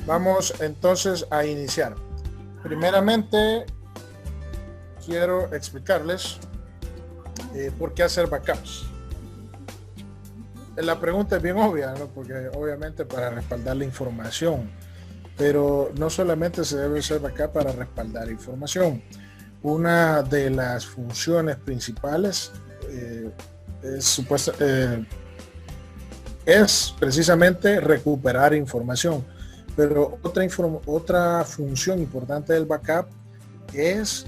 Vamos entonces a iniciar. Primeramente, quiero explicarles por qué hacer backups. La pregunta es bien obvia, ¿no? Porque obviamente para respaldar la información, pero no solamente se debe hacer backup para respaldar información. Una de las funciones principales es precisamente recuperar información. Pero otra función importante del backup es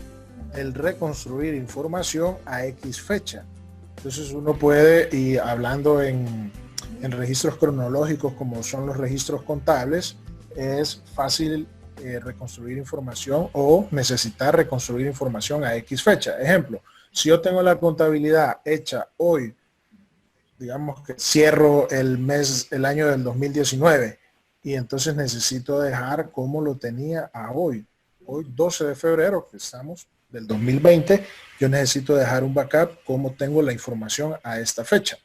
el reconstruir información a X fecha. Entonces uno puede, y hablando en registros cronológicos como son los registros contables, es fácil reconstruir información o necesitar reconstruir información a X fecha. Ejemplo, si yo tengo la contabilidad hecha hoy, digamos que cierro el año del 2019, y entonces necesito dejar como lo tenía a hoy. Hoy 12 de febrero, que estamos del 2020, yo necesito dejar un backup como tengo la información a esta fecha.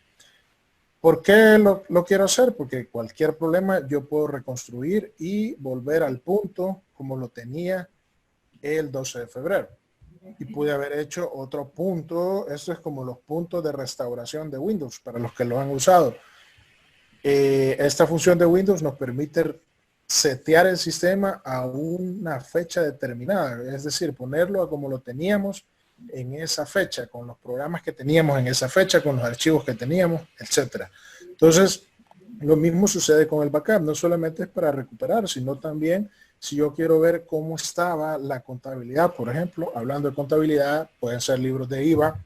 ¿Por qué lo quiero hacer? Porque cualquier problema yo puedo reconstruir y volver al punto como lo tenía el 12 de febrero. Y pude haber hecho otro punto. Esto es como los puntos de restauración de Windows para los que lo han usado. Esta función de Windows nos permite setear el sistema a una fecha determinada, es decir, ponerlo a como lo teníamos en esa fecha, con los programas que teníamos en esa fecha, con los archivos que teníamos, etcétera. Entonces, lo mismo sucede con el backup. No solamente es para recuperar, sino también si yo quiero ver cómo estaba la contabilidad, por ejemplo, hablando de contabilidad, pueden ser libros de IVA,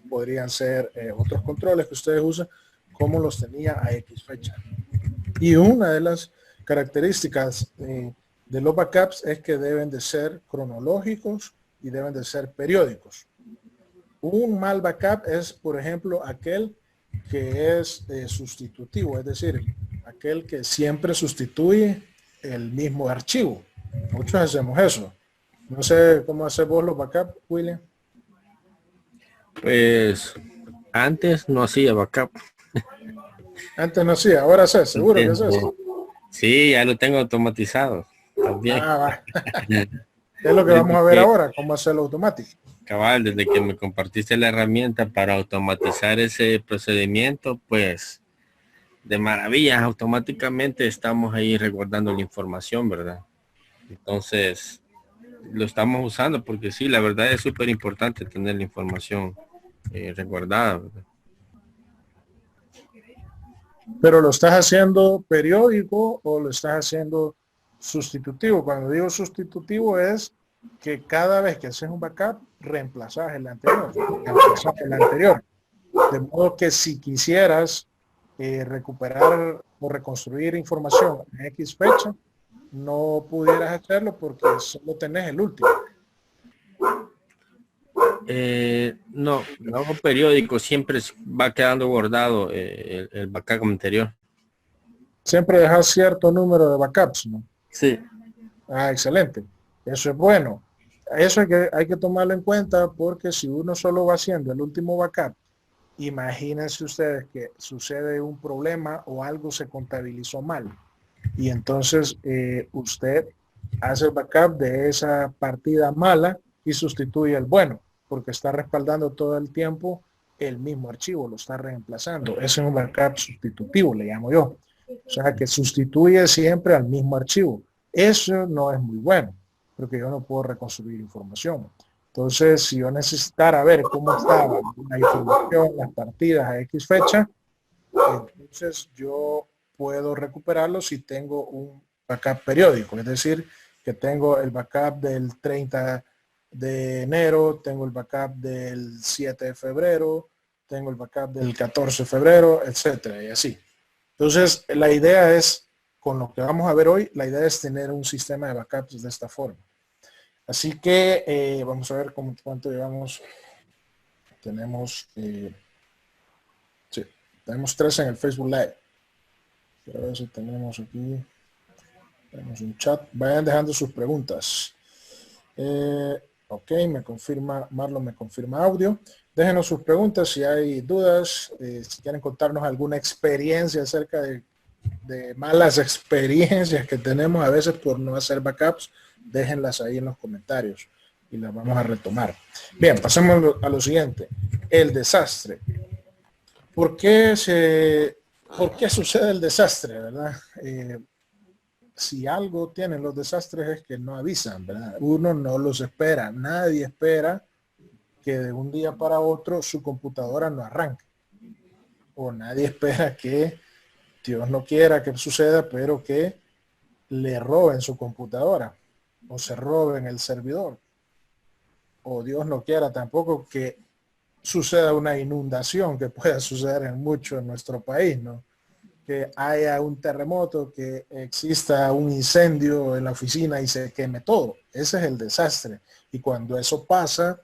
podrían ser otros controles que ustedes usan, cómo los tenía a X fecha. Y una de las características de los backups es que deben de ser cronológicos y deben de ser periódicos. Un mal backup es, por ejemplo, aquel que es sustitutivo, es decir, aquel que siempre sustituye el mismo archivo. Muchos hacemos eso. No sé cómo hacer vos los backups, William. Pues antes no hacía backup. Antes no hacía, ahora sé, seguro que es eso. Sí, ya lo tengo automatizado. También. Es lo que vamos a ver ahora, cómo hacerlo automático. Cabal, desde que me compartiste la herramienta para automatizar ese procedimiento, pues de maravilla, automáticamente estamos ahí resguardando la información, ¿verdad? Entonces, lo estamos usando porque sí, la verdad es súper importante tener la información resguardada, ¿verdad? Pero lo estás haciendo periódico o lo estás haciendo sustitutivo. Cuando digo sustitutivo es que cada vez que haces un backup, reemplazas el anterior. De modo que si quisieras recuperar o reconstruir información en X fecha, no pudieras hacerlo porque solo tenés el último. No hago periódico, siempre va quedando guardado el backup anterior. Siempre dejas cierto número de backups, ¿no? Sí. Ah, excelente. Eso es bueno. Eso hay que tomarlo en cuenta porque si uno solo va haciendo el último backup, imagínense ustedes que sucede un problema o algo se contabilizó mal. Y entonces usted hace el backup de esa partida mala y sustituye el bueno, porque está respaldando todo el tiempo el mismo archivo, lo está reemplazando. Ese es un backup sustitutivo, le llamo yo. O sea, que sustituye siempre al mismo archivo. Eso no es muy bueno, porque yo no puedo reconstruir información. Entonces, si yo necesitara ver cómo estaba la información, las partidas a X fecha, entonces yo puedo recuperarlo si tengo un backup periódico. Es decir, que tengo el backup del 30 de enero, tengo el backup del 7 de febrero, tengo el backup del 14 de febrero, etcétera, y así. Entonces, la idea es, con lo que vamos a ver hoy, la idea es tener un sistema de backups de esta forma. Así que vamos a ver cuánto llevamos. Tenemos, sí, tenemos 3 en el Facebook Live. A ver si tenemos aquí. Tenemos un chat. Vayan dejando sus preguntas. Ok, me confirma, Marlon me confirma audio. Déjenos sus preguntas si hay dudas, si quieren contarnos alguna experiencia acerca de de malas experiencias que tenemos a veces por no hacer backups, déjenlas ahí en los comentarios y las vamos a retomar. Bien, pasemos a lo siguiente. El desastre. ¿Por qué sucede el desastre, verdad? Si algo tienen los desastres es que no avisan, ¿verdad? Uno no los espera. Nadie espera que de un día para otro su computadora no arranque. O nadie espera que, Dios no quiera que suceda, pero que le roben su computadora o se roben el servidor. O Dios no quiera tampoco que suceda una inundación, que pueda suceder en mucho en nuestro país, ¿no? Que haya un terremoto, que exista un incendio en la oficina y se queme todo. Ese es el desastre. Y cuando eso pasa,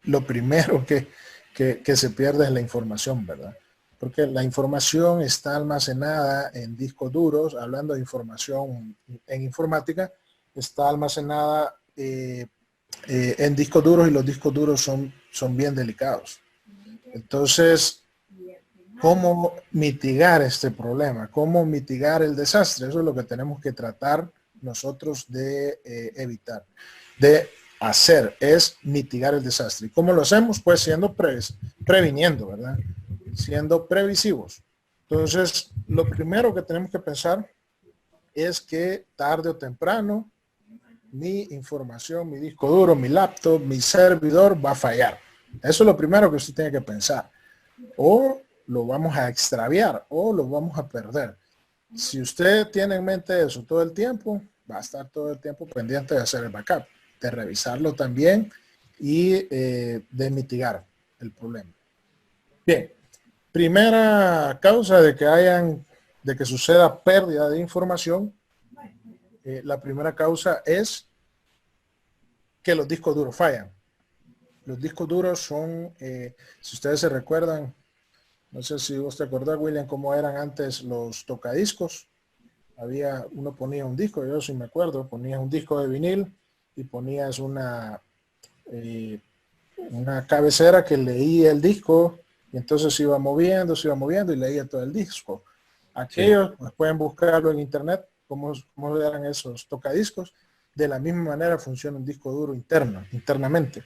lo primero que se pierde es la información, ¿verdad? Porque la información está almacenada en discos duros. Hablando de información en informática, está almacenada en discos duros, y los discos duros son bien delicados. Entonces, ¿cómo mitigar este problema? ¿Cómo mitigar el desastre? Eso es lo que tenemos que tratar nosotros de evitar, de hacer, es mitigar el desastre. ¿Y cómo lo hacemos? Pues siendo previniendo, ¿verdad? Siendo previsivos. Entonces, lo primero que tenemos que pensar es que tarde o temprano mi información, mi disco duro, mi laptop, mi servidor va a fallar. Eso es lo primero que usted tiene que pensar. O lo vamos a extraviar o lo vamos a perder. Si usted tiene en mente eso todo el tiempo, va a estar todo el tiempo pendiente de hacer el backup, de revisarlo también y de mitigar el problema. Bien, primera causa de que suceda pérdida de información, la primera causa es que los discos duros fallan. Los discos duros son, si ustedes se recuerdan, no sé si vos te acordás, William, cómo eran antes los tocadiscos. Uno ponía un disco, yo sí me acuerdo, ponías un disco de vinil y ponías una cabecera que leía el disco, y entonces se iba moviendo y leía todo el disco. Aquellos, pues, pueden buscarlo en internet, cómo eran esos tocadiscos. De la misma manera funciona un disco duro internamente.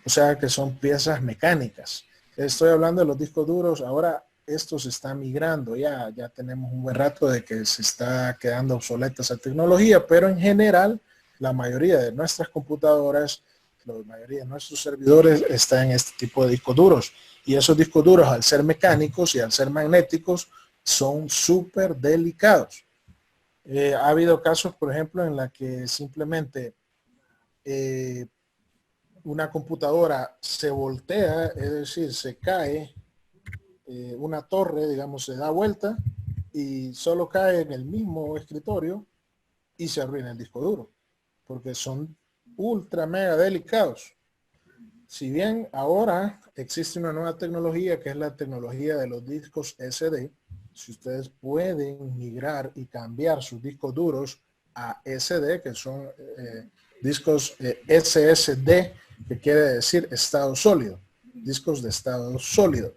O sea que son piezas mecánicas. Estoy hablando de los discos duros. Ahora esto se está migrando. Ya tenemos un buen rato de que se está quedando obsoleta esa tecnología, pero en general la mayoría de nuestras computadoras, la mayoría de nuestros servidores están en este tipo de discos duros. Y esos discos duros, al ser mecánicos y al ser magnéticos, son súper delicados. Ha habido casos, por ejemplo, en la que simplemente una computadora se voltea, es decir, se cae, una torre, digamos, se da vuelta y solo cae en el mismo escritorio y se arruina el disco duro, porque son ultra mega delicados. Si bien ahora existe una nueva tecnología, que es la tecnología de los discos SD, si ustedes pueden migrar y cambiar sus discos duros a SD, que son discos SSD, que quiere decir estado sólido, discos de estado sólido.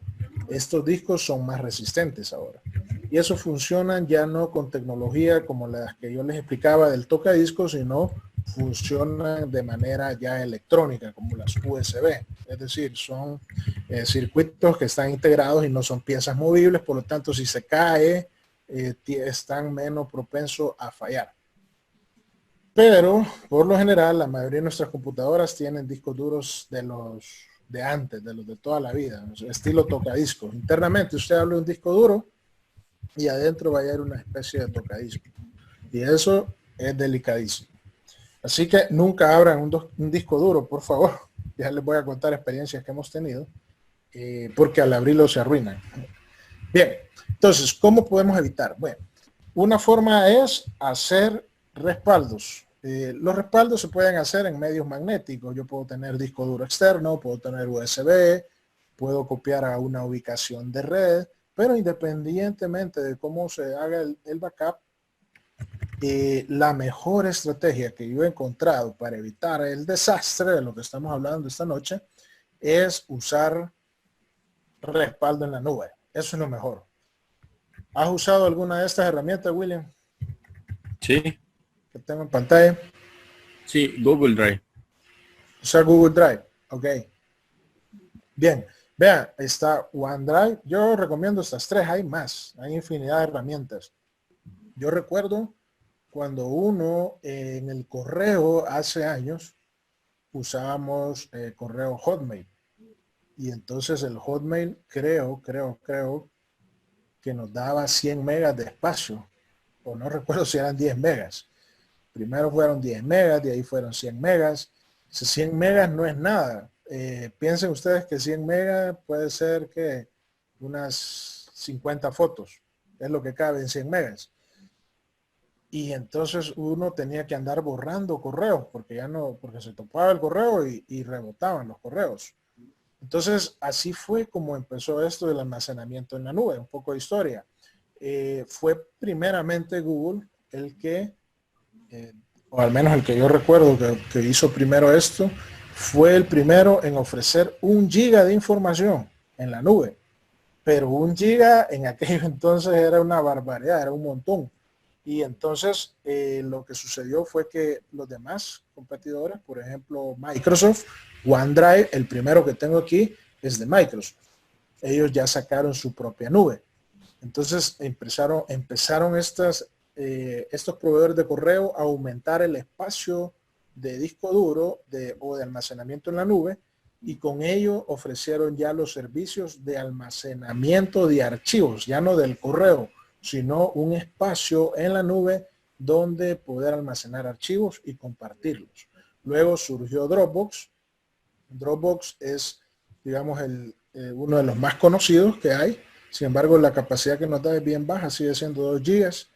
Estos discos son más resistentes ahora. Y eso funciona ya no con tecnología como las que yo les explicaba del tocadiscos, sino funcionan de manera ya electrónica, como las USB. Es decir, son circuitos que están integrados y no son piezas movibles, por lo tanto, si se cae, están menos propensos a fallar. Pero, por lo general, la mayoría de nuestras computadoras tienen discos duros de los de antes, de los de toda la vida, estilo tocadiscos. Internamente usted habla de un disco duro y adentro va a haber una especie de tocadisco. Y eso es delicadísimo. Así que nunca abran un disco duro, por favor. Ya les voy a contar experiencias que hemos tenido, porque al abrirlo se arruinan. Bien, entonces, ¿cómo podemos evitar? Bueno, una forma es hacer respaldos. Los respaldos se pueden hacer en medios magnéticos. Yo puedo tener disco duro externo, puedo tener USB, puedo copiar a una ubicación de red, pero independientemente de cómo se haga el backup, la mejor estrategia que yo he encontrado para evitar el desastre de lo que estamos hablando esta noche es usar respaldo en la nube. Eso es lo mejor. ¿Has usado alguna de estas herramientas, William? Sí, Que tengo en pantalla. sí, Google Drive. O sea, Google Drive. Ok. Bien. Vean, está OneDrive. Yo recomiendo estas tres. Hay más. Hay infinidad de herramientas. Yo recuerdo cuando uno en el correo hace años usábamos correo Hotmail. Y entonces el Hotmail creo que nos daba 100 megas de espacio. O no recuerdo si eran 10 megas. Primero fueron 10 megas, de ahí fueron 100 megas. 100 megas no es nada. Piensen ustedes que 100 megas puede ser que unas 50 fotos. Es lo que cabe en 100 megas. Y entonces uno tenía que andar borrando correos porque ya no, porque se topaba el correo y rebotaban los correos. Entonces así fue como empezó esto del almacenamiento en la nube. Un poco de historia. Fue primeramente Google el que o al menos el que yo recuerdo que hizo primero esto, fue el primero en ofrecer 1 giga de información en la nube. Pero 1 giga en aquello entonces era una barbaridad, era un montón. Y entonces lo que sucedió fue que los demás competidores, por ejemplo Microsoft, OneDrive, el primero que tengo aquí es de Microsoft. Ellos ya sacaron su propia nube. Entonces empezaron estos proveedores de correo a aumentar el espacio de disco duro o de almacenamiento en la nube, y con ello ofrecieron ya los servicios de almacenamiento de archivos, ya no del correo, sino un espacio en la nube donde poder almacenar archivos y compartirlos. Luego surgió Dropbox. Dropbox es, digamos, uno de los más conocidos que hay. Sin embargo, la capacidad que nos da es bien baja, sigue siendo 2 gigas.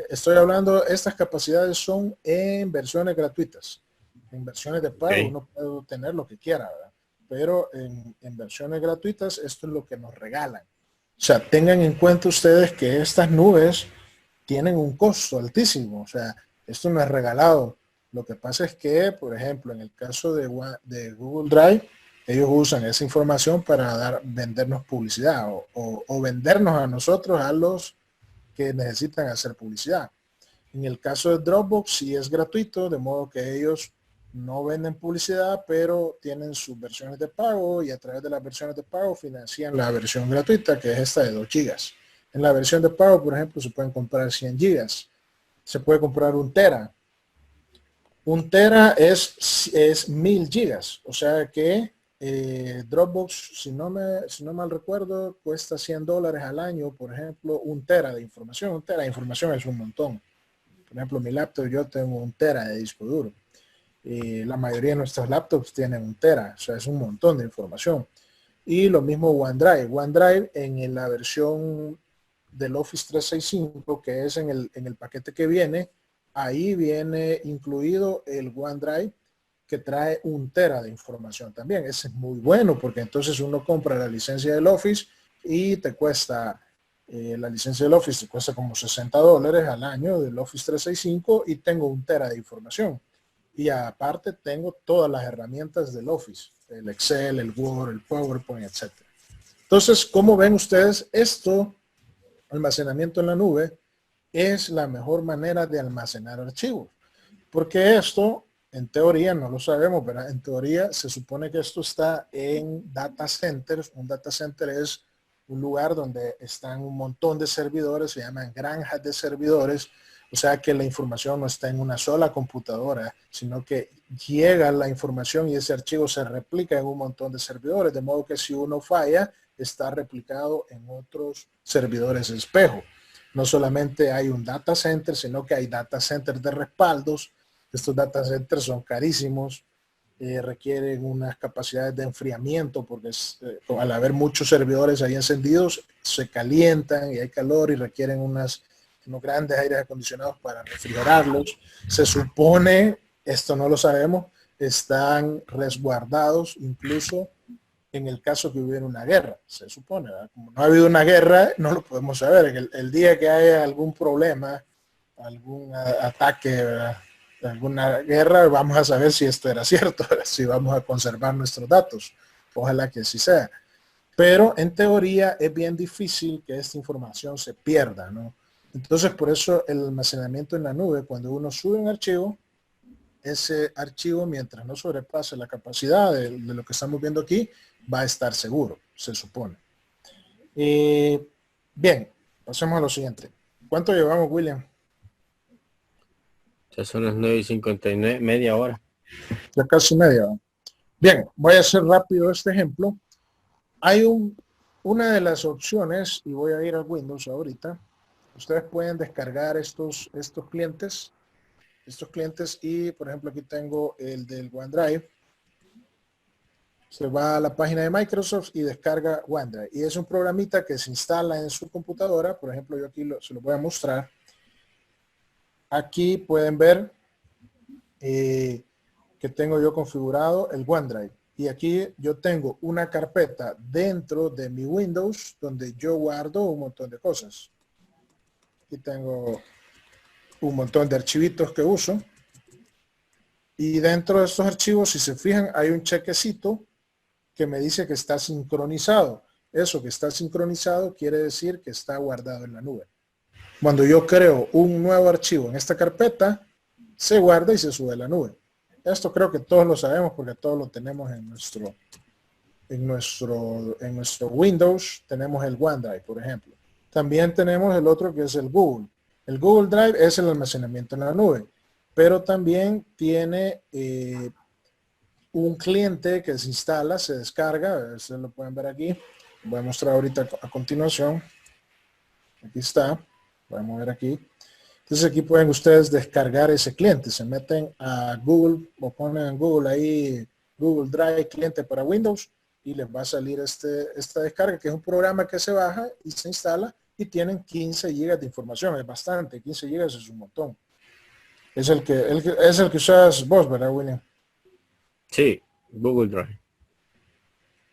Estoy hablando, estas capacidades son en versiones gratuitas. En versiones de pago uno puede tener lo que quiera, ¿verdad? Pero en versiones gratuitas esto es lo que nos regalan. O sea, tengan en cuenta ustedes que estas nubes tienen un costo altísimo. O sea, esto no es regalado. Lo que pasa es que, por ejemplo, en el caso de Google Drive, ellos usan esa información para vendernos publicidad o vendernos a nosotros, a los que necesitan hacer publicidad. En el caso de Dropbox sí es gratuito, de modo que ellos no venden publicidad, pero tienen sus versiones de pago y a través de las versiones de pago financian la versión gratuita, que es esta de 2 gigas. En la versión de pago, por ejemplo, se pueden comprar 100 gigas. Se puede comprar 1 tera. 1 tera es 1000 gigas. O sea que Dropbox, si no mal recuerdo, cuesta $100 al año, por ejemplo, 1 tera de información. 1 tera de información es un montón. Por ejemplo, mi laptop, yo tengo 1 tera de disco duro. La mayoría de nuestros laptops tienen 1 tera, o sea, es un montón de información. Y lo mismo OneDrive. OneDrive en la versión del Office 365, que es en el paquete que viene, ahí viene incluido el OneDrive, que trae 1 tera de información también. Ese es muy bueno porque entonces uno compra la licencia del Office y te cuesta, la licencia del Office te cuesta como $60 al año del Office 365 y tengo 1 tera de información. Y aparte tengo todas las herramientas del Office, el Excel, el Word, el PowerPoint, etc. Entonces, ¿cómo ven ustedes esto? Almacenamiento en la nube es la mejor manera de almacenar archivos. Porque esto, en teoría, no lo sabemos, pero en teoría se supone que esto está en data centers. Un data center es un lugar donde están un montón de servidores, se llaman granjas de servidores. O sea que la información no está en una sola computadora, sino que llega la información y ese archivo se replica en un montón de servidores, de modo que si uno falla, está replicado en otros servidores espejo. No solamente hay un data center, sino que hay data centers de respaldos. Estos data centers son carísimos, requieren unas capacidades de enfriamiento porque al haber muchos servidores ahí encendidos, se calientan y hay calor y requieren unos grandes aires acondicionados para refrigerarlos. Se supone, esto no lo sabemos, están resguardados incluso en el caso que hubiera una guerra, se supone, ¿verdad? Como no ha habido una guerra, no lo podemos saber. El día que haya algún problema, algún ataque, ¿verdad?, alguna guerra, vamos a saber si esto era cierto, si vamos a conservar nuestros datos. Ojalá que así sea. pero en teoría es bien difícil que esta información se pierda, ¿no? Entonces, por eso el almacenamiento en la nube, cuando uno sube un archivo, ese archivo, mientras no sobrepase la capacidad de lo que estamos viendo aquí, va a estar seguro, se supone. Bien, pasemos a lo siguiente. ¿Cuánto llevamos, William? Ya son las 9:59, media hora. Ya casi media. Bien, voy a hacer rápido este ejemplo. Hay una de las opciones, y voy a ir al Windows ahorita. Ustedes pueden descargar estos clientes. Y, por ejemplo, aquí tengo el del OneDrive. Se va a la página de Microsoft y descarga OneDrive. Y es un programita que se instala en su computadora. Por ejemplo, yo aquí se lo voy a mostrar. Aquí pueden ver que tengo yo configurado el OneDrive. Y aquí yo tengo una carpeta dentro de mi Windows donde yo guardo un montón de cosas. Aquí tengo un montón de archivitos que uso. Y dentro de estos archivos, si se fijan, hay un chequecito que me dice que está sincronizado. Eso que está sincronizado quiere decir que está guardado en la nube. Cuando yo creo un nuevo archivo en esta carpeta, se guarda y se sube a la nube. Esto creo que todos lo sabemos porque todos lo tenemos en nuestro Windows. Tenemos el OneDrive, por ejemplo. También tenemos el otro que es el Google. El Google Drive es el almacenamiento en la nube, pero también tiene un cliente que se instala, se descarga. Ustedes lo pueden ver aquí. Voy a mostrar ahorita a continuación. Aquí está. Voy a mover aquí. Entonces aquí pueden ustedes descargar ese cliente. Se meten a Google o ponen en Google ahí Google Drive cliente para Windows y les va a salir esta descarga, que es un programa que se baja y se instala y tienen 15 gigas de información. Es bastante. 15 gigas es un montón. Es el que usas vos, ¿verdad, William? Sí, Google Drive.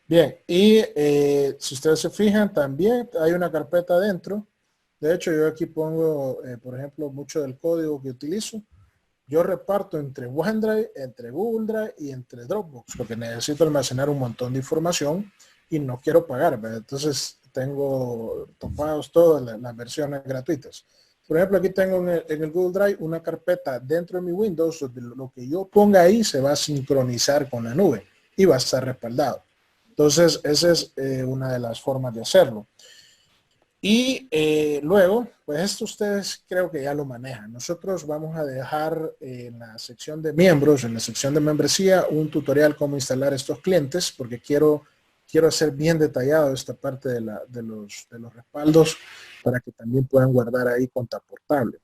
Bien, y si ustedes se fijan, también hay una carpeta adentro. De hecho, yo aquí pongo, por ejemplo, mucho del código que utilizo. Yo reparto entre OneDrive, entre Google Drive y entre Dropbox, porque necesito almacenar un montón de información y no quiero pagar, ¿verdad? Entonces, tengo topados todas las versiones gratuitas. Por ejemplo, aquí tengo en el Google Drive una carpeta dentro de mi Windows, donde lo que yo ponga ahí se va a sincronizar con la nube y va a estar respaldado. Entonces, esa es una de las formas de hacerlo. Y luego, pues esto ustedes creo que ya lo manejan. Nosotros vamos a dejar en la sección de miembros, en la sección de membresía, un tutorial cómo instalar estos clientes, porque quiero hacer bien detallado esta parte de los respaldos para que también puedan guardar ahí cuenta portable.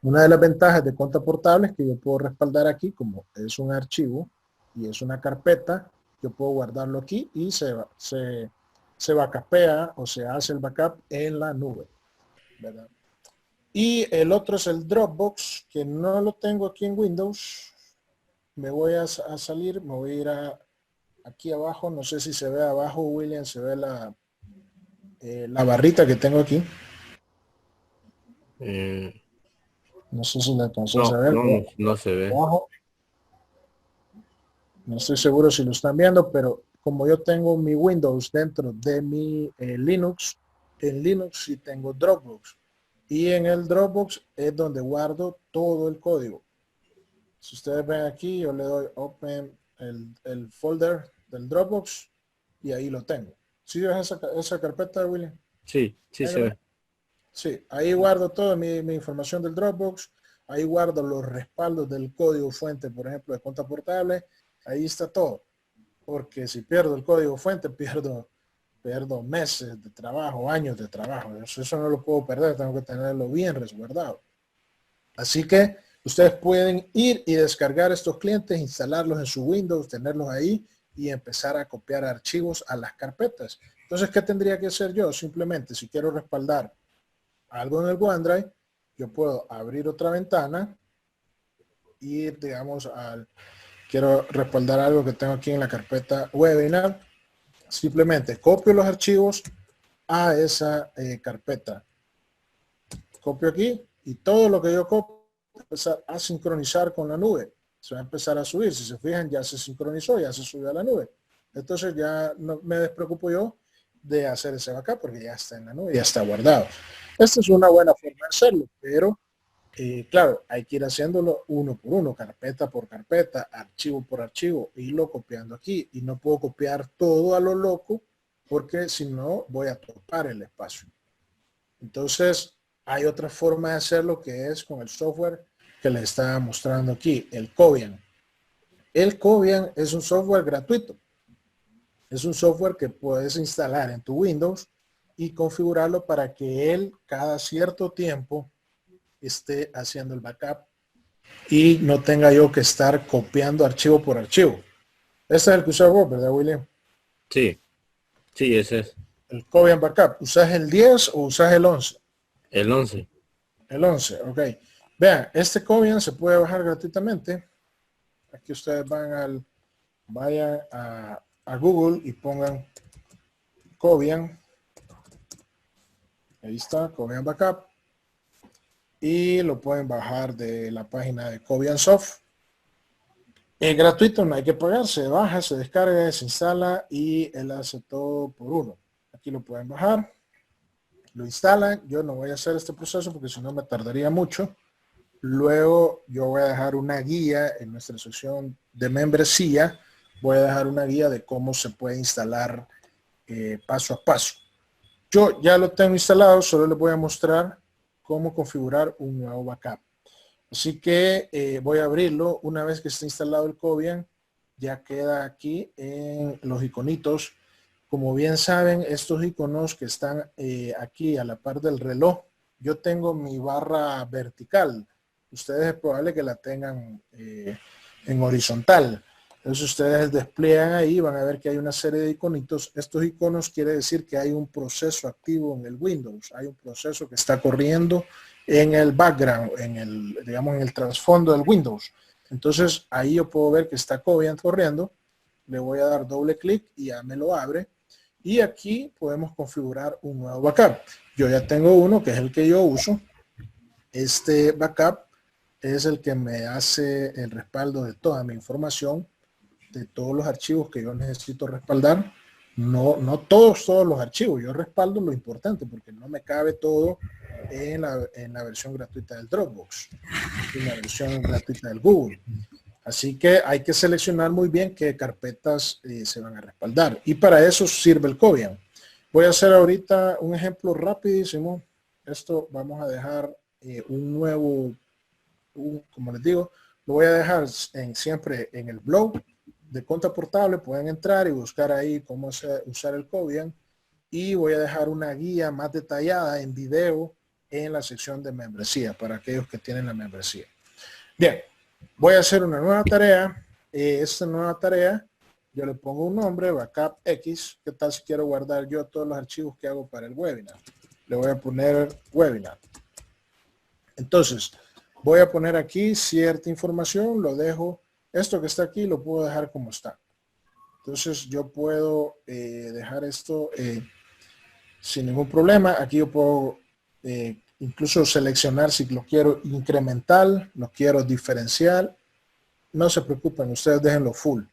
Una de las ventajas de cuenta portable es que yo puedo respaldar aquí, como es un archivo y es una carpeta, yo puedo guardarlo aquí y se backupea o se hace el backup en la nube, ¿verdad? Y el otro es el Dropbox, que no lo tengo aquí en Windows. Me voy a salir, me voy a ir aquí abajo. No sé si se ve abajo, William, se ve la barrita que tengo aquí. No sé si la alcanzas a ver. No se ve. Abajo. No estoy seguro si lo están viendo, pero como yo tengo mi Windows dentro de mi Linux, en Linux sí tengo Dropbox. Y en el Dropbox es donde guardo todo el código. Si ustedes ven aquí, yo le doy Open el folder del Dropbox y ahí lo tengo. ¿Sí ves esa carpeta, William? Sí, sí se ve. Sí, ahí guardo toda mi información del Dropbox. Ahí guardo los respaldos del código fuente, por ejemplo, de cuenta portable. Ahí está todo. Porque si pierdo el código fuente, pierdo meses de trabajo, años de trabajo. Eso no lo puedo perder, tengo que tenerlo bien resguardado. Así que ustedes pueden ir y descargar estos clientes, instalarlos en su Windows, tenerlos ahí y empezar a copiar archivos a las carpetas. Entonces, ¿qué tendría que hacer yo? Simplemente, si quiero respaldar algo en el OneDrive, yo puedo abrir otra ventana y, digamos, quiero respaldar algo que tengo aquí en la carpeta webinar. Simplemente copio los archivos a esa carpeta. Copio aquí y todo lo que yo copio va a empezar a sincronizar con la nube. Se va a empezar a subir. Si se fijan, ya se sincronizó, ya se subió a la nube. Entonces ya no me despreocupo yo de hacer ese backup porque ya está en la nube, ya está guardado. Esta es una buena forma de hacerlo, pero claro, hay que ir haciéndolo uno por uno, carpeta por carpeta, archivo por archivo, irlo copiando aquí. Y no puedo copiar todo a lo loco porque si no voy a topar el espacio. Entonces, hay otra forma de hacerlo que es con el software que les estaba mostrando aquí, el Cobian. El Cobian es un software gratuito. Es un software que puedes instalar en tu Windows y configurarlo para que él cada cierto tiempo esté haciendo el backup y no tenga yo que estar copiando archivo por archivo. Este es el que usas vos, ¿verdad, William? Sí, sí, ese es. El Cobian Backup. ¿Usas el 10 o usas el 11? El 11. El 11, ok. Vean, este Cobian se puede bajar gratuitamente. Aquí ustedes vayan a Google y pongan Cobian. Ahí está, Cobian Backup. Y lo pueden bajar de la página de Cobian Soft. Es gratuito, no hay que pagar, se baja, se descarga, se instala y él hace todo por uno. Aquí lo pueden bajar, lo instalan. Yo no voy a hacer este proceso porque si no me tardaría mucho. Luego yo voy a dejar una guía en nuestra sección de membresía. Voy a dejar una guía de cómo se puede instalar paso a paso. Yo ya lo tengo instalado, solo les voy a mostrar cómo configurar un nuevo backup. Así que voy a abrirlo. Una vez que esté instalado el Cobian, ya queda aquí en los iconitos. Como bien saben, estos iconos que están aquí a la par del reloj, yo tengo mi barra vertical. Ustedes es probable que la tengan en horizontal. Entonces ustedes despliegan ahí, van a ver que hay una serie de iconitos. Estos iconos quiere decir que hay un proceso activo en el Windows. Hay un proceso que está corriendo en el background, digamos, en el trasfondo del Windows. Entonces ahí yo puedo ver que está Cobian corriendo. Le voy a dar doble clic y ya me lo abre. Y aquí podemos configurar un nuevo backup. Yo ya tengo uno que es el que yo uso. Este backup es el que me hace el respaldo de toda mi información, de todos los archivos que yo necesito respaldar. No todos los archivos. Yo respaldo lo importante porque no me cabe todo en la versión gratuita del Dropbox, en la versión gratuita del Google. Así que hay que seleccionar muy bien qué carpetas se van a respaldar. Y para eso sirve el Cobian. Voy a hacer ahorita un ejemplo rapidísimo. Esto vamos a dejar un nuevo, como les digo, lo voy a dejar siempre en el blog de Conta Portable. Pueden entrar y buscar ahí cómo usar el Cobian. Y voy a dejar una guía más detallada en video en la sección de membresía para aquellos que tienen la membresía. Bien. Voy a hacer una nueva tarea. Esta nueva tarea, yo le pongo un nombre, Backup X. ¿Qué tal si quiero guardar yo todos los archivos que hago para el webinar? Le voy a poner webinar. Entonces, voy a poner aquí cierta información. Lo dejo. Esto que está aquí lo puedo dejar como está. Entonces, yo puedo dejar esto sin ningún problema. Aquí yo puedo incluso seleccionar si lo quiero incremental, lo quiero diferencial. No se preocupen, ustedes déjenlo full.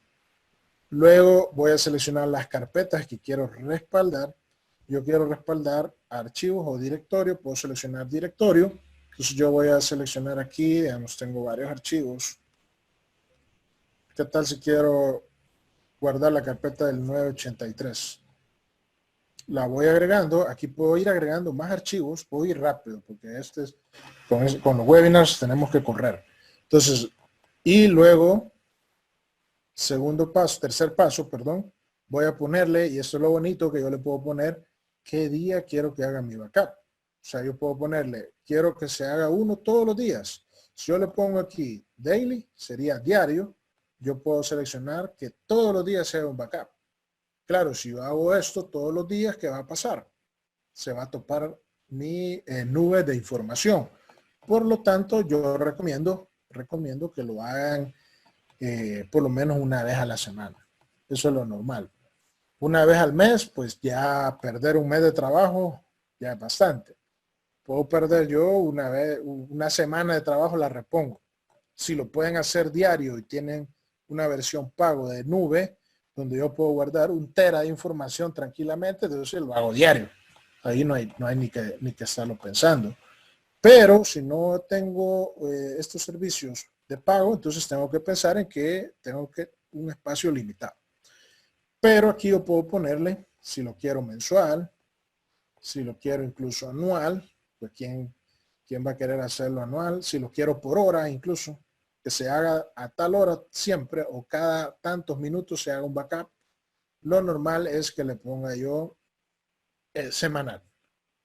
Luego voy a seleccionar las carpetas que quiero respaldar. Yo quiero respaldar archivos o directorio. Puedo seleccionar directorio. Entonces yo voy a seleccionar aquí, digamos, tengo varios archivos. ¿Qué tal si quiero guardar la carpeta del 983? La voy agregando. Aquí puedo ir agregando más archivos. Puedo ir rápido porque con los webinars tenemos que correr. Entonces, y luego, tercer paso, perdón, voy a ponerle, y esto es lo bonito que yo le puedo poner, qué día quiero que haga mi backup. O sea, yo puedo ponerle, quiero que se haga uno todos los días. Si yo le pongo aquí daily, sería diario. Yo puedo seleccionar que todos los días sea un backup. Claro, si yo hago esto todos los días, ¿qué va a pasar? Se va a topar mi nube de información. Por lo tanto, yo recomiendo que lo hagan por lo menos una vez a la semana. Eso es lo normal. Una vez al mes, pues ya perder un mes de trabajo ya es bastante. Puedo perder yo una semana de trabajo, la repongo. Si lo pueden hacer diario y tienen una versión pago de nube, donde yo puedo guardar 1 tera de información tranquilamente, entonces lo hago diario. Ahí no hay ni que estarlo pensando. Pero si no tengo estos servicios de pago, entonces tengo que pensar en que tengo un espacio limitado. Pero aquí yo puedo ponerle, si lo quiero mensual, si lo quiero incluso anual, pues quién va a querer hacerlo anual, si lo quiero por hora incluso, que se haga a tal hora siempre o cada tantos minutos se haga un backup. Lo normal es que le ponga yo semanal.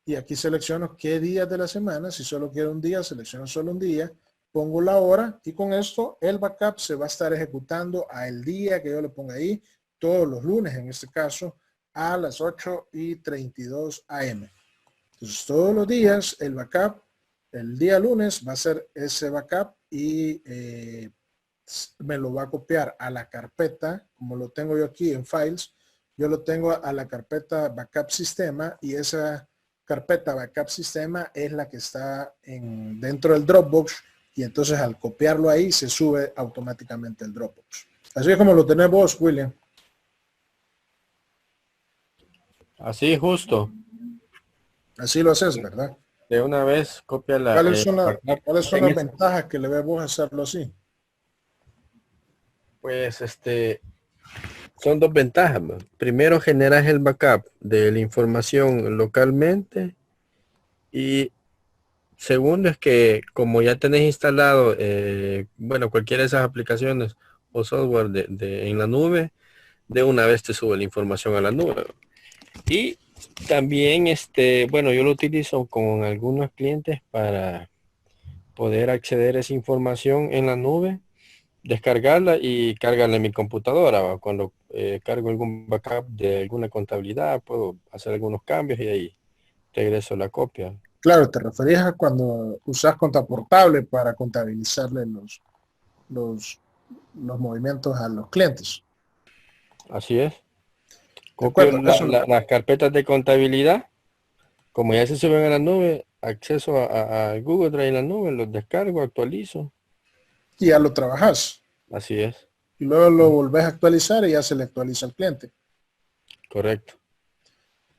Y aquí selecciono qué días de la semana. Si solo quiero un día, selecciono solo un día, pongo la hora y con esto el backup se va a estar ejecutando al día que yo le ponga ahí, todos los lunes en este caso, a las 8:32 AM. Entonces todos los días el backup, el día lunes va a ser ese backup y me lo va a copiar a la carpeta, como lo tengo yo aquí en Files, yo lo tengo a la carpeta Backup Sistema y esa carpeta Backup Sistema es la que está dentro del Dropbox y entonces al copiarlo ahí se sube automáticamente el Dropbox. Así es como lo tenés vos, William. Así justo. Así lo haces, ¿verdad? De una vez copia la... ¿Cuáles son las ventajas que le ves vos hacerlo así? Pues son dos ventajas, man. Primero, generas el backup de la información localmente y segundo es que como ya tenés instalado, bueno, cualquiera de esas aplicaciones o software en la nube, de una vez te sube la información a la nube. Y también, bueno, yo lo utilizo con algunos clientes para poder acceder a esa información en la nube, descargarla y cargarla en mi computadora. ¿Va? Cuando cargo algún backup de alguna contabilidad, puedo hacer algunos cambios y ahí regreso la copia. Claro, te referías a cuando usas cuenta portable para contabilizarle los movimientos a los clientes. Así es. De Copio acuerdo, las carpetas de contabilidad. Como ya se suben a la nube, acceso a Google Drive en la nube, los descargo, actualizo. y ya lo trabajas. Así es. Y luego lo volvés a actualizar y ya se le actualiza al cliente. Correcto.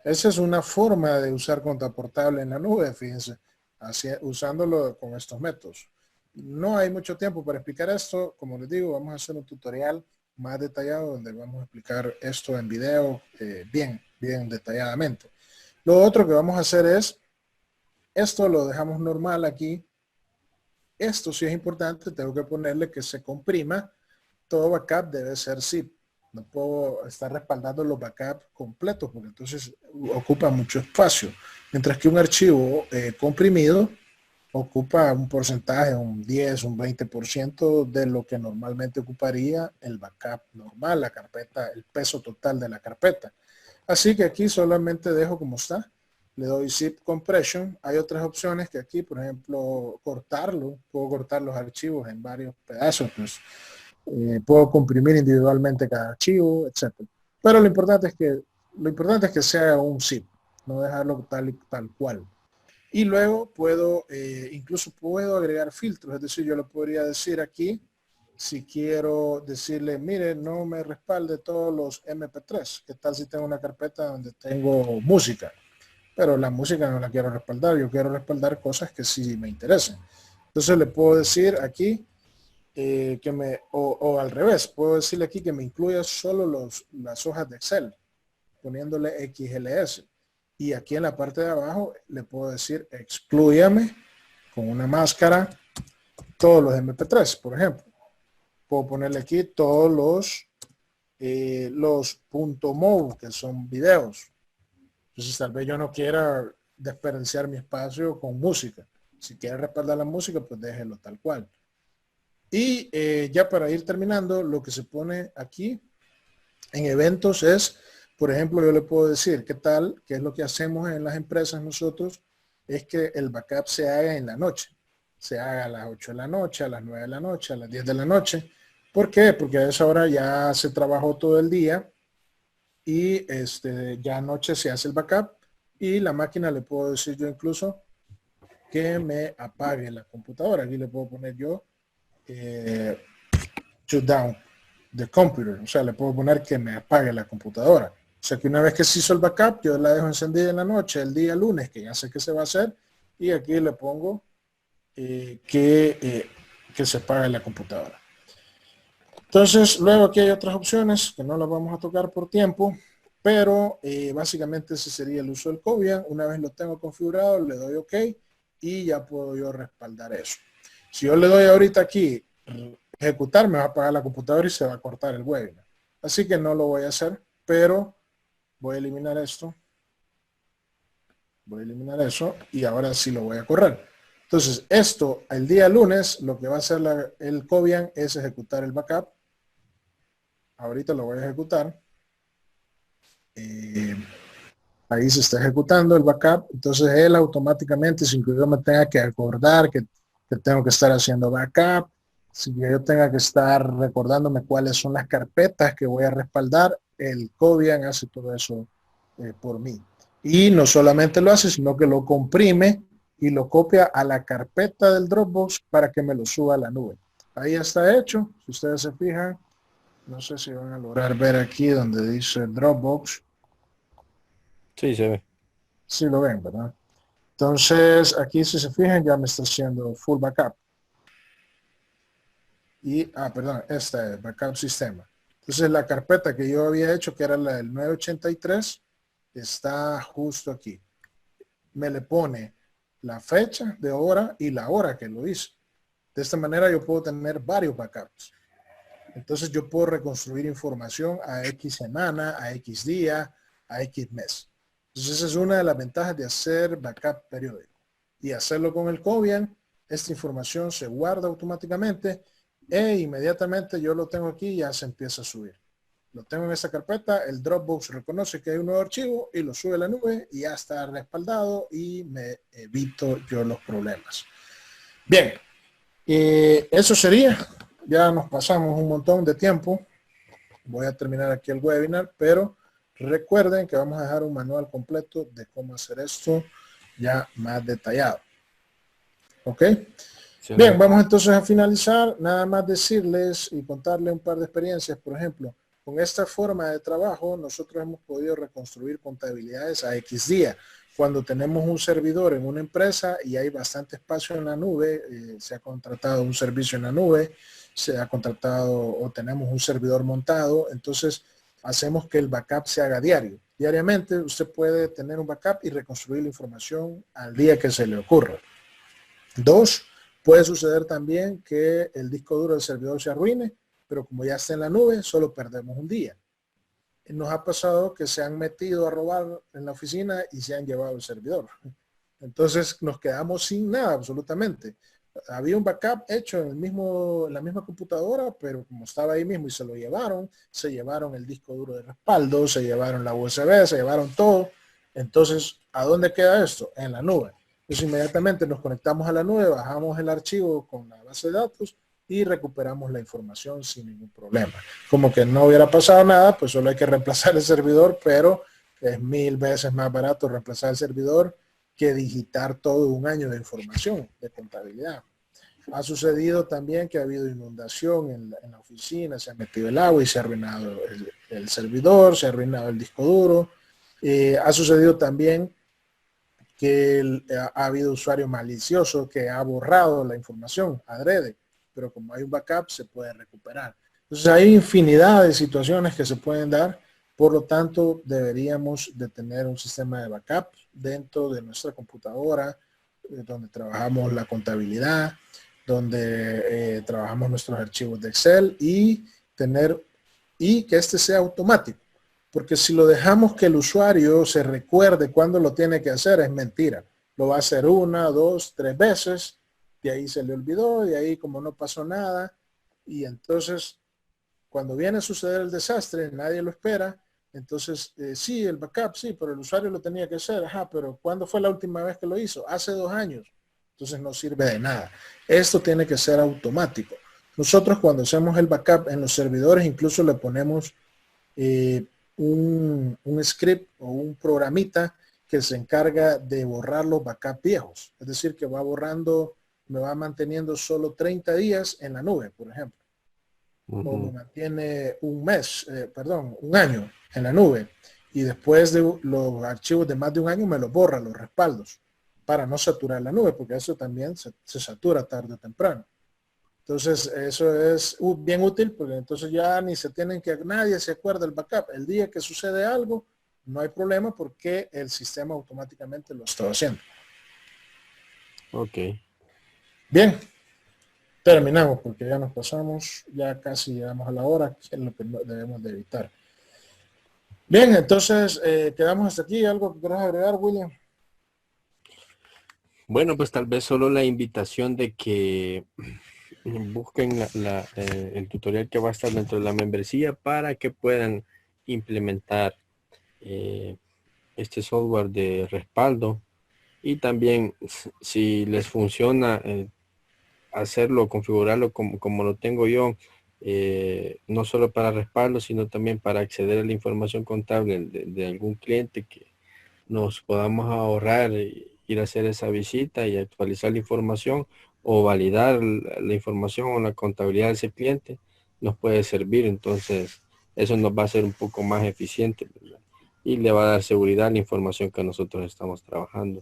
Esa es una forma de usar cuenta portable en la nube, fíjense, usándolo con estos métodos. No hay mucho tiempo para explicar esto. Como les digo, vamos a hacer un tutorial más detallado donde vamos a explicar esto en video bien detalladamente. Lo otro que vamos a hacer es, esto lo dejamos normal aquí. Esto sí es importante, tengo que ponerle que se comprima. Todo backup debe ser zip. No puedo estar respaldando los backups completos porque entonces ocupa mucho espacio. Mientras que un archivo comprimido ocupa un porcentaje, un 10, un 20% de lo que normalmente ocuparía el backup normal, la carpeta, el peso total de la carpeta. Así que aquí solamente dejo como está. Le doy zip compression. Hay otras opciones que aquí, por ejemplo, cortarlo. Puedo cortar los archivos en varios pedazos. Pues, puedo comprimir individualmente cada archivo, etc. Pero lo importante es que sea un zip, no dejarlo tal cual. Y luego puedo, incluso puedo agregar filtros. Es decir, yo le podría decir aquí, si quiero decirle, mire, no me respalde todos los MP3. ¿Qué tal si tengo una carpeta donde tengo música? Pero la música no la quiero respaldar. Yo quiero respaldar cosas que sí me interesen. Entonces le puedo decir aquí o al revés, puedo decirle aquí que me incluya solo las hojas de Excel, poniéndole XLS. Y aquí en la parte de abajo le puedo decir exclúyame con una máscara todos los MP3, por ejemplo. Puedo ponerle aquí todos los .mov, que son videos. Entonces tal vez yo no quiera desperdiciar mi espacio con música. Si quiere respaldar la música, pues déjelo tal cual. Y ya para ir terminando, lo que se pone aquí en eventos es, por ejemplo, yo le puedo decir, ¿qué tal? ¿Qué es lo que hacemos en las empresas nosotros? Es que el backup se haga en la noche. Se haga a las 8 de la noche, a las 9 de la noche, a las 10 de la noche. ¿Por qué? Porque a esa hora ya se trabajó todo el día y ya anoche se hace el backup y la máquina le puedo decir yo incluso que me apague la computadora. Aquí le puedo poner yo shutdown. the computer. O sea, le puedo poner que me apague la computadora. O sea, que una vez que se hizo el backup, yo la dejo encendida en la noche, el día lunes, que ya sé que se va a hacer, y aquí le pongo que se apague la computadora. Entonces, luego aquí hay otras opciones que no las vamos a tocar por tiempo, pero básicamente ese sería el uso del Cobian. Una vez lo tengo configurado, le doy OK y ya puedo yo respaldar eso. Si yo le doy ahorita aquí ejecutar, me va a apagar la computadora y se va a cortar el webinar. Así que no lo voy a hacer, pero voy a eliminar esto. Voy a eliminar eso y ahora sí lo voy a correr. Entonces, esto, el día lunes, lo que va a hacer el Cobian es ejecutar el backup. Ahorita lo voy a ejecutar. Ahí se está ejecutando el backup. Entonces, él automáticamente, sin que yo me tenga que acordar que tengo que estar haciendo backup, sin que yo tenga que estar recordándome cuáles son las carpetas que voy a respaldar, el Cobian hace todo eso por mí. Y no solamente lo hace, sino que lo comprime y lo copia a la carpeta del Dropbox para que me lo suba a la nube. Ahí está hecho. Si ustedes se fijan, no sé si van a lograr ver aquí donde dice Dropbox. Sí, se ve. Sí lo ven, ¿verdad? Entonces, aquí si se fijan, ya me está haciendo full backup. Y, perdón, esta es backup sistema. Entonces, la carpeta que yo había hecho, que era la del 983, está justo aquí. Me le pone la fecha de hora y la hora que lo hice. De esta manera yo puedo tener varios backups. Entonces yo puedo reconstruir información a X semana, a X día, a X mes. Entonces esa es una de las ventajas de hacer backup periódico. Y hacerlo con el Cobian, esta información se guarda automáticamente e inmediatamente yo lo tengo aquí y ya se empieza a subir. Lo tengo en esta carpeta, el Dropbox reconoce que hay un nuevo archivo y lo sube a la nube y ya está respaldado y me evito yo los problemas. Bien, eso sería. Ya nos pasamos un montón de tiempo. Voy a terminar aquí el webinar, pero recuerden que vamos a dejar un manual completo de cómo hacer esto ya más detallado. ¿Ok? Sí. Bien, vamos entonces a finalizar. Nada más decirles y contarles un par de experiencias. Por ejemplo, con esta forma de trabajo, nosotros hemos podido reconstruir contabilidades a X día. Cuando tenemos un servidor en una empresa y hay bastante espacio en la nube, se ha contratado un servicio en la nube, se ha contratado o tenemos un servidor montado, entonces hacemos que el backup se haga diario. Diariamente usted puede tener un backup y reconstruir la información al día que se le ocurra. 2, puede suceder también que el disco duro del servidor se arruine, pero como ya está en la nube, solo perdemos un día. Nos ha pasado que se han metido a robar en la oficina y se han llevado el servidor. Entonces nos quedamos sin nada absolutamente. Había un backup hecho en la misma computadora, pero como estaba ahí mismo y se llevaron el disco duro de respaldo, se llevaron la USB, se llevaron todo. Entonces, ¿a dónde queda esto? En la nube. Entonces inmediatamente nos conectamos a la nube, bajamos el archivo con la base de datos y recuperamos la información sin ningún problema. Como que no hubiera pasado nada, pues solo hay que reemplazar el servidor, pero es 1000 veces más barato reemplazar el servidor que digitar todo un año de información de contabilidad. Ha sucedido también que ha habido inundación en la oficina, se ha metido el agua y se ha arruinado el servidor, se ha arruinado el disco duro. Ha sucedido también que ha habido usuario malicioso que ha borrado la información adrede, pero como hay un backup se puede recuperar. Entonces hay infinidad de situaciones que se pueden dar, por lo tanto deberíamos de tener un sistema de backup dentro de nuestra computadora, donde trabajamos la contabilidad, donde trabajamos nuestros archivos de Excel y que este sea automático. Porque si lo dejamos que el usuario se recuerde cuándo lo tiene que hacer, es mentira. Lo va a hacer 1, 2, 3 veces, de ahí se le olvidó, de ahí como no pasó nada. Y entonces, cuando viene a suceder el desastre, nadie lo espera. Entonces, sí, el backup, sí, pero el usuario lo tenía que hacer. Ajá, pero ¿cuándo fue la última vez que lo hizo? Hace 2 años. Entonces no sirve de nada. Esto tiene que ser automático. Nosotros cuando hacemos el backup en los servidores, incluso le ponemos un script o un programita que se encarga de borrar los backups viejos. Es decir, que va borrando, me va manteniendo solo 30 días en la nube, por ejemplo. o me mantiene un mes, un año en la nube, y después de los archivos de más de un año me los borra los respaldos para no saturar la nube, porque eso también se satura tarde o temprano. Entonces eso es bien útil, porque entonces ya ni se tienen que, nadie se acuerda del backup. El día que sucede algo, no hay problema porque el sistema automáticamente lo está haciendo. Ok. Bien, terminamos porque ya nos pasamos, ya casi llegamos a la hora, que es lo que debemos de evitar. Bien, entonces quedamos hasta aquí. ¿Algo que quieras agregar, William? Bueno, pues tal vez solo la invitación de que busquen el tutorial que va a estar dentro de la membresía para que puedan implementar este software de respaldo, y también si les funciona hacerlo, configurarlo como lo tengo yo, no solo para respaldo, sino también para acceder a la información contable de algún cliente, que nos podamos ahorrar ir a hacer esa visita y actualizar la información o validar la información o la contabilidad de ese cliente, nos puede servir. Entonces eso nos va a hacer un poco más eficiente, ¿verdad? Y le va a dar seguridad a la información que nosotros estamos trabajando.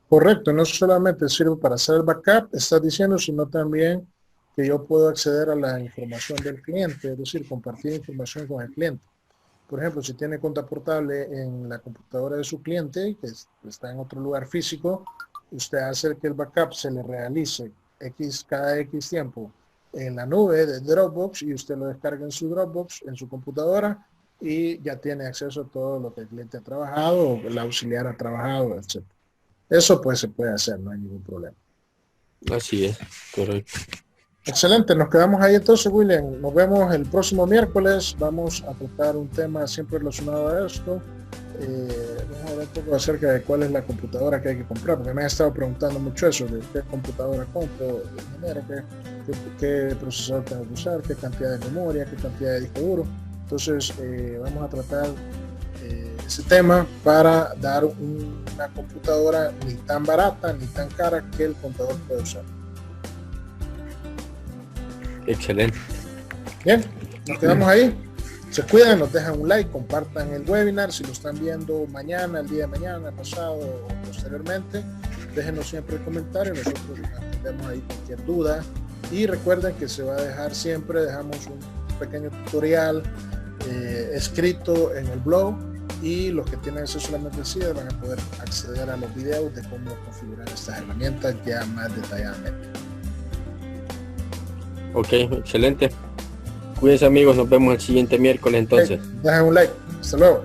Correcto, no solamente sirve para hacer el backup, estás diciendo, sino también que yo puedo acceder a la información del cliente, es decir, compartir información con el cliente. Por ejemplo, si tiene cuenta portable en la computadora de su cliente, que está en otro lugar físico, usted hace que el backup se le realice cada X tiempo en la nube de Dropbox, y usted lo descarga en su Dropbox, en su computadora, y ya tiene acceso a todo lo que el cliente ha trabajado, o el auxiliar ha trabajado, etc. Eso pues se puede hacer, no hay ningún problema. Así es, correcto. Excelente, nos quedamos ahí entonces, William. Nos vemos el próximo miércoles. Vamos a tratar un tema siempre relacionado a esto. Vamos a ver un poco acerca de cuál es la computadora que hay que comprar, porque me han estado preguntando mucho eso, de qué computadora compro, de manera, qué procesador tengo que usar, qué cantidad de memoria, qué cantidad de disco duro. Entonces vamos a tratar ese tema para dar una computadora ni tan barata ni tan cara que el contador puede usar. Excelente. Bien, nos quedamos ahí. Se cuidan, nos dejan un like, compartan el webinar. Si lo están viendo mañana, el día de mañana, pasado o posteriormente, déjenos siempre el comentario. Nosotros atendemos ahí cualquier duda. Y recuerden que se va a dejar siempre, dejamos un pequeño tutorial escrito en el blog, y los que tienen acceso a la membresía van a poder acceder a los videos de cómo configurar estas herramientas ya más detalladamente. Ok, excelente. Cuídense, amigos, nos vemos el siguiente miércoles entonces. Dejen un like. Hasta luego.